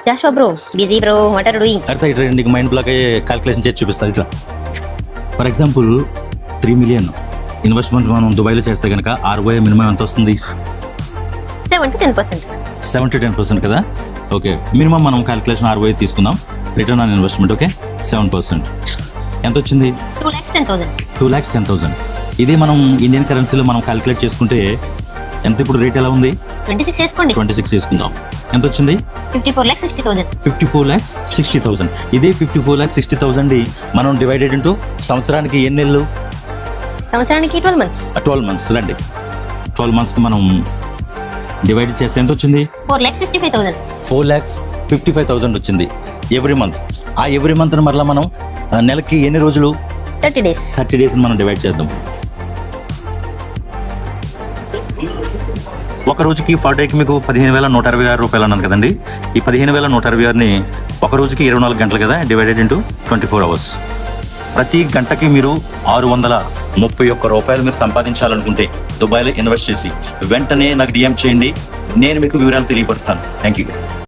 Jashuva bro, busy bro, what are doing? అర్థం ఇట్లా నీకు మైండ్ బ్లాక్ అయ్యే క్యాల్కులేషన్ చేసి చూపిస్తాను ఇట్లా. ఫర్ ఎగ్జాంపుల్ 3 million ఇన్వెస్ట్మెంట్ మనం దుబాయ్లో చేస్తే కనుక ROI మినిమం ఎంత వస్తుంది? 7 to 10%. 7 to 10% కదా. ఓకే, మినిమం మనం క్యాల్కులేషన్ ROI తీసుకుందాం. Return on investment okay 7%. ఎంత వచ్చింది? 2,10,000. 2,10,000. ఇది మనం ఇండియన్ కరెన్సీలో మనం క్యాల్కులేట్ చేసుకుంటే ఎంత ఇప్పుడు రేట్ ఎలా ఉంది? 26 చేసుకోండి. 26 తీసుకుందాం. ఎంత వచ్చింది? 54,60,000. 54,60,000. ఇదే 54,60,000 మనం డివైడెడ్ ఇంటూ సంవత్సరానికి ఎన్ని నెలలు? సంవత్సరానికి 12 months. 12 months రండి. 12 monthsకి మనం డివైడ్ చేస్తే ఎంత వచ్చింది? 4,55,000. 4,55,000 వచ్చింది ఎవ్రీ మంత్. ఆ ఎవ్రీ మంత్ మరలా మనం నెలకి ఎన్ని రోజులు? 30 days. 30 days మనం డివైడ్ చేద్దాం. ఒక రోజుకి పర్ డేకి మీకు 15,166 రూపాయలు అన్నాను కదండి. ఈ 15,166ని ఒక రోజుకి 24 గంటలు కదా, డివైడెడ్ ఇంటూ 24 hours. ప్రతి గంటకి మీరు 631 రూపాయలు మీరు సంపాదించాలనుకుంటే దుబాయ్లో ఇన్వెస్ట్ చేసి వెంటనే నాకు DM చేయండి. నేను మీకు వివరాలు తెలియపరుస్తాను. Thank you.